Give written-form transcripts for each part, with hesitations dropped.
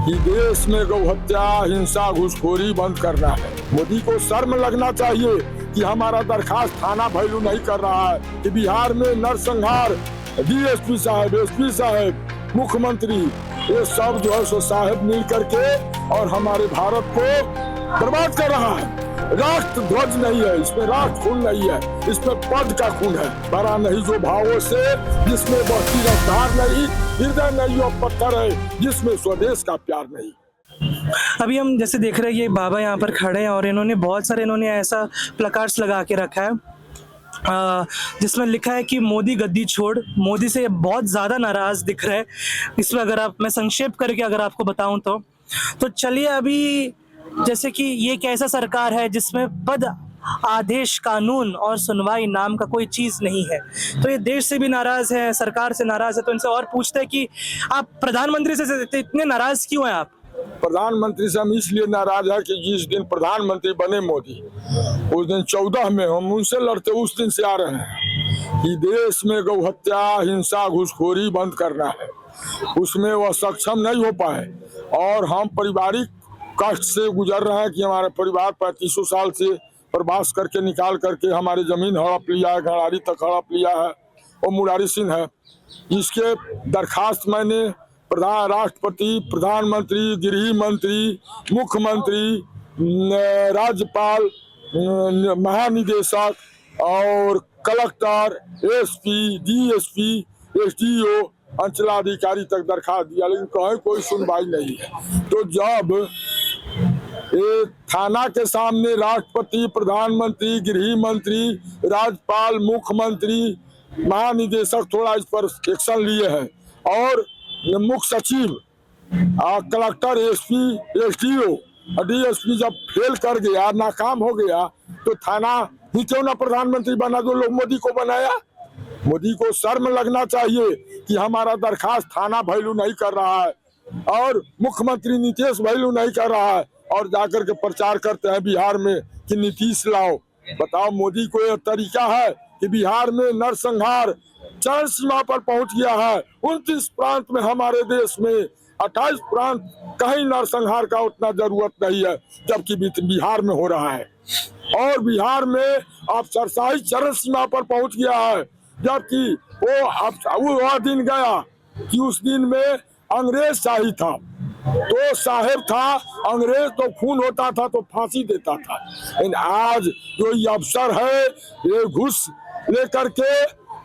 कि देश में गौ हत्या, हिंसा, घूसखोरी बंद करना है। मोदी को शर्म लगना चाहिए कि हमारा दरखास्त थाना वैल्यू नहीं कर रहा है कि बिहार में नरसंहार, डीएसपी साहब, एसपी साहब, मुख्यमंत्री, ये सब जो है सो साहब मिल करके और हमारे भारत को बर्बाद कर रहा है। राष्ट्र ध्वज नहीं है, इसमें राष्ट्र खून नहीं है, इसमें पद का खून है। भरा नहीं जो भावों से, जिसमें बहती रफ्तार नहीं, हृदय नहीं और पत्थर है, जिसमें स्वदेश का प्यार नहीं। अभी हम जैसे देख रहे हैं ये बाबा यहाँ पर खड़े हैं और इन्होंने बहुत सारे ऐसा प्लकार्ड्स लगा के रखा है जिसमें लिखा है कि मोदी गद्दी छोड़। मोदी से बहुत ज़्यादा नाराज दिख रहे हैं। इसमें अगर मैं संक्षेप करके अगर आपको बताऊं तो चलिए, अभी जैसे कि ये एक ऐसा सरकार है जिसमें पद, आदेश, कानून और सुनवाई नाम का कोई चीज़ नहीं है। तो ये देश से भी नाराज है, सरकार से नाराज है। तो इनसे और पूछते हैं कि आप प्रधानमंत्री से इतने नाराज क्यों हैं आप? प्रधानमंत्री से हम इसलिए नाराज है कि जिस दिन प्रधानमंत्री बने मोदी, उस दिन 14 में हम उनसे लड़ते उस दिन से आ रहे हैं कि देश में गौ हत्या, हिंसा, घूसखोरी बंद करना है। उसमें वह सक्षम नहीं हो पाए और हम पारिवारिक कष्ट से गुजर रहे हैं कि हमारे परिवार 3500 साल से प्रवास करके निकाल करके हमारी जमीन हड़प लिया है, घराड़ी तक हड़प लिया है। वो मुरारी सिंह है। इसके दरखास्त मैंने राष्ट्रपति, प्रधानमंत्री, गृह मंत्री, मुख्यमंत्री, राज्यपाल, महानिदेशक और कलेक्टर, एसपी, डीएसपी, एसडीओ, अंचलाधिकारी तक दरखास्त दिया, लेकिन कहीं कोई सुनवाई नहीं है। तो जब एक थाना के सामने राष्ट्रपति, प्रधानमंत्री, गृह मंत्री, राज्यपाल, मुख्यमंत्री, महानिदेशक थोड़ा इस पर एक्शन लिए हैं और मुख्य सचिव, कलेक्टर, एसपी, एसडीओ, डीएसपी जब फेल कर गया, नाकाम हो गया, तो थाना ही क्यों ना प्रधानमंत्री बना जो लोग मोदी को बनाया। मोदी को शर्म लगना चाहिए कि हमारा दरखास्त थाना वैल्यू नहीं कर रहा है और मुख्यमंत्री नीतीश वैल्यू नहीं कर रहा है और जाकर के प्रचार करते हैं बिहार में कि नीतीश लाओ। बताओ, मोदी को यह तरीका है कि बिहार में नरसंहार चरम सीमा पर पहुंच गया है। 29 प्रांत में हमारे देश में 28 प्रांत, कहीं नरसंहार का उतना जरूरत नहीं है, जबकि बिहार में हो रहा है। और बिहार में अफसरशाही चरम सीमा पर पहुंच गया है, जबकि वो दिन गया कि उस दिन में अंग्रेज शाही था। तो साहेब था, अंग्रेज तो खून होता था तो फांसी देता था। लेकिन आज जो ये अफसर है, ये घूस लेकर के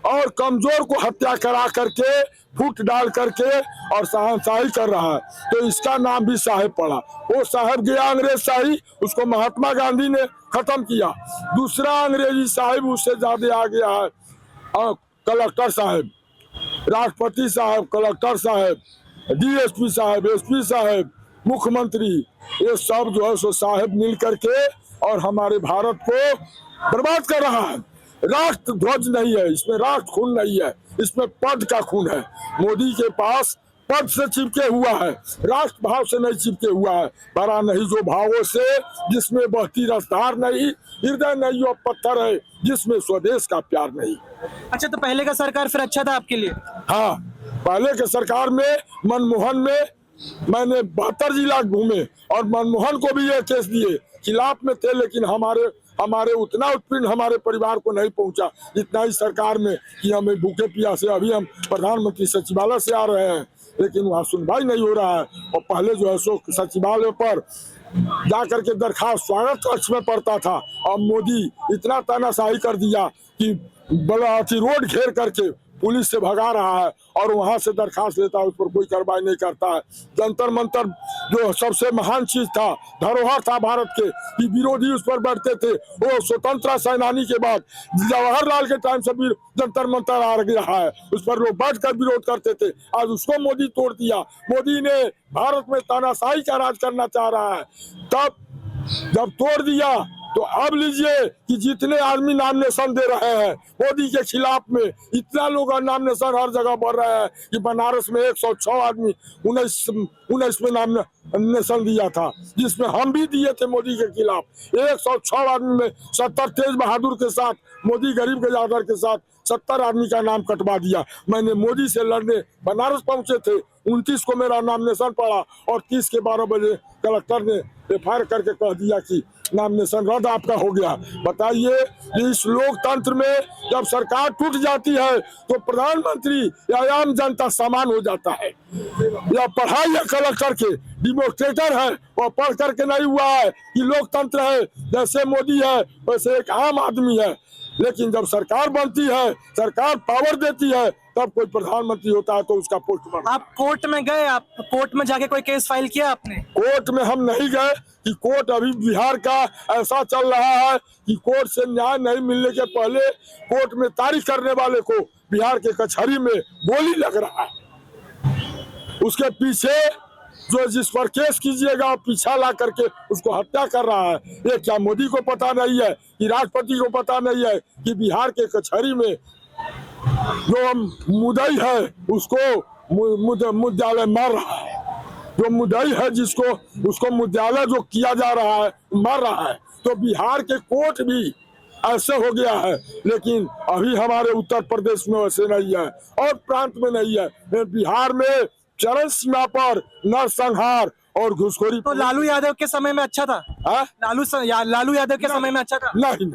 और कमजोर को हत्या करा करके, फूट डाल करके और शहंशाही कर रहा है, तो इसका नाम भी साहेब पड़ा। वो साहेब गया अंग्रेज शाही, उसको महात्मा गांधी ने खत्म किया। दूसरा अंग्रेजी साहेब उससे ज्यादा आ गया है, कलेक्टर साहब, राष्ट्रपति साहब, कलेक्टर साहब, डीएसपी साहब, एसपी साहब, मुख्यमंत्री, ये सब जो है सो साहब मिल करके और हमारे भारत को बर्बाद कर रहा है। राष्ट्र ध्वज नहीं है, इसमें राष्ट्र खून नहीं है, इसमें पद का खून है। मोदी के पास पद से चिपके हुआ है, राष्ट्र भाव से नहीं चिपके हुआ है। भरा नहीं जो भावों से, जिसमें बहती रफ्तार नहीं, हृदय नहीं और पत्थर है, जिसमें स्वदेश का प्यार नहीं। अच्छा, तो पहले का सरकार फिर अच्छा था आपके लिए? हाँ, पहले के सरकार में मनमोहन में मैंने 72 जिला घूमे और मनमोहन को भी ये केस दिए, खिलाफ में थे, लेकिन हमारे उतना उत्पीड़न हमारे परिवार को नहीं पहुंचा जितना इस सरकार में कि हमें भूखे प्यासे अभी हम प्रधानमंत्री सचिवालय से आ रहे हैं, लेकिन वहाँ सुनवाई नहीं हो रहा है। और पहले जो है सो सचिवालय पर जाकर के दरखास्त स्वागत कक्ष में पड़ता था, और मोदी इतना तानाशाही कर दिया कि बड़ा रोड घेर करके पुलिस से भगा रहा है और वहां से दरखास्त लेता है, उस पर कोई कार्रवाई नहीं करता है। जंतर मंतर जो सबसे महान चीज था, धरोहर था भारत के, कि विरोधी उस पर बैठते थे। वो स्वतंत्रता सेनानी के बाद जवाहरलाल के टाइम से भी जंतर मंतर आ रहा है, उस पर लोग बैठकर विरोध करते थे। आज उसको मोदी तोड़ दिया। मोदी ने भारत में तानाशाही का राज करना चाह रहा है, तब जब तोड़ दिया तो अब लीजिए कि जितने आदमी नॉमिनेशन दे रहे हैं मोदी के खिलाफ में, इतना लोग नॉमिनेशन हर जगह बढ़ रहे हैं कि बनारस में 106 आदमी 19 में नॉमिनेशन दिया था, जिसमें हम भी दिए थे मोदी के खिलाफ। 106 आदमी में 70 तेज बहादुर के साथ, मोदी गरीब गजादर के साथ 70 आदमी का नाम कटवा दिया। मैंने मोदी से लड़ने बनारस पहुंचे थे, 29 को मेरा नॉमिनेशन पड़ा और 30 के 12 बजे कलेक्टर ने एफआईआर करके कह दिया कि नॉमिनेशन रद्द आपका हो गया। बताइए इस लोकतंत्र में जब सरकार टूट जाती है तो प्रधानमंत्री या आम जनता समान हो जाता है। या पढ़ाई है कलेक्टर के, डेमोक्रेटर है, वो पढ़ करके नहीं हुआ है कि लोकतंत्र है, जैसे मोदी है वैसे एक आम आदमी है। लेकिन जब सरकार बनती है, सरकार पावर देती है, तब कोई प्रधानमंत्री होता है तो उसका पोस्ट बनता है। आप कोर्ट में गए, आप कोर्ट में जाके कोई केस फाइल किया आपने? कोर्ट में हम नहीं गए कि कोर्ट अभी बिहार का ऐसा चल रहा है कि कोर्ट से न्याय नहीं मिलने के पहले कोर्ट में तारीख करने वाले को बिहार के कचहरी में गोली लग रहा है। उसके पीछे जो जिस पर केस कीजिएगा पीछा ला करके उसको हत्या कर रहा है। ये क्या मोदी को पता नहीं है कि राष्ट्रपति को पता नहीं है कि बिहार के कचहरी में जो मुद्दई है उसको मुद्यालय मार रहा है। जो मुद्दई है जिसको उसको मुद्यालय जो किया जा रहा है मार रहा है। तो बिहार के कोर्ट भी ऐसे हो गया है। लेकिन अभी हमारे उत्तर प्रदेश में वैसे नहीं है और प्रांत में नहीं है। बिहार में चरम सीमा पर नरसंहार और घुसखोरी। तो लालू यादव के समय में अच्छा था? लालू यादव के समय में अच्छा था? नहीं,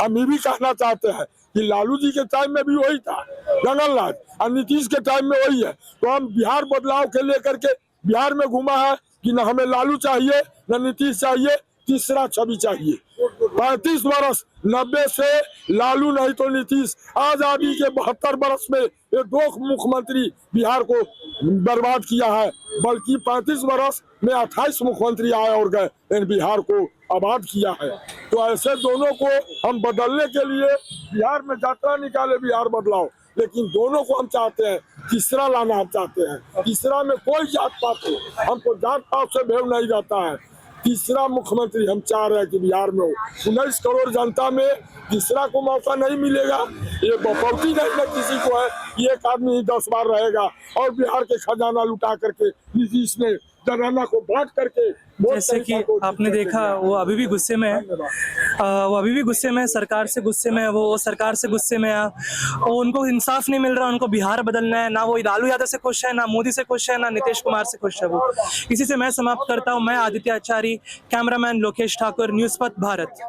हम ये भी कहना चाहते हैं कि लालू जी के टाइम में भी वही था जंगल राज, और नीतीश के टाइम में वही है। तो हम बिहार बदलाव के लेकर के बिहार में घूमा है कि न हमें लालू चाहिए न नीतीश चाहिए, तीसरा छवि चाहिए। 35 वर्ष 90 से लालू नहीं तो नीतीश, आजादी के 72 वर्ष में ये 2 मुख्यमंत्री बिहार को बर्बाद किया है। बल्कि 35 वर्ष में 28 मुख्यमंत्री आए और गए, बिहार को आबाद किया है। तो ऐसे दोनों को हम बदलने के लिए बिहार में यात्रा निकाले, बिहार बदलाव। लेकिन दोनों को हम चाहते हैं, तीसरा लाना हम चाहते हैं। तीसरा में कोई जात पात हो, हमको जात पात से भेद नहीं जाता है। तीसरा मुख्यमंत्री हम चाह रहे हैं कि बिहार में हो। 19 करोड़ जनता में तीसरा को मौका नहीं मिलेगा। ये बपौती नहीं ना किसी को है, एक आदमी ही 10 बार रहेगा और बिहार के खजाना लुटा करके नीतीश ने जनाना को बांट करके। जैसे कि आपने देखा वो अभी भी गुस्से में है, वो अभी भी गुस्से में है, सरकार से गुस्से में है, वो सरकार से गुस्से में है। वो उनको इंसाफ नहीं मिल रहा, उनको बिहार बदलना है। ना वो लालू यादव से खुश है, ना मोदी से खुश है, ना नीतीश कुमार से खुश है वो। इसी से मैं समाप्त करता हूँ। मैं आदित्य आचार्य, कैमरामैन लोकेश ठाकुर, न्यूज़ पथ भारत।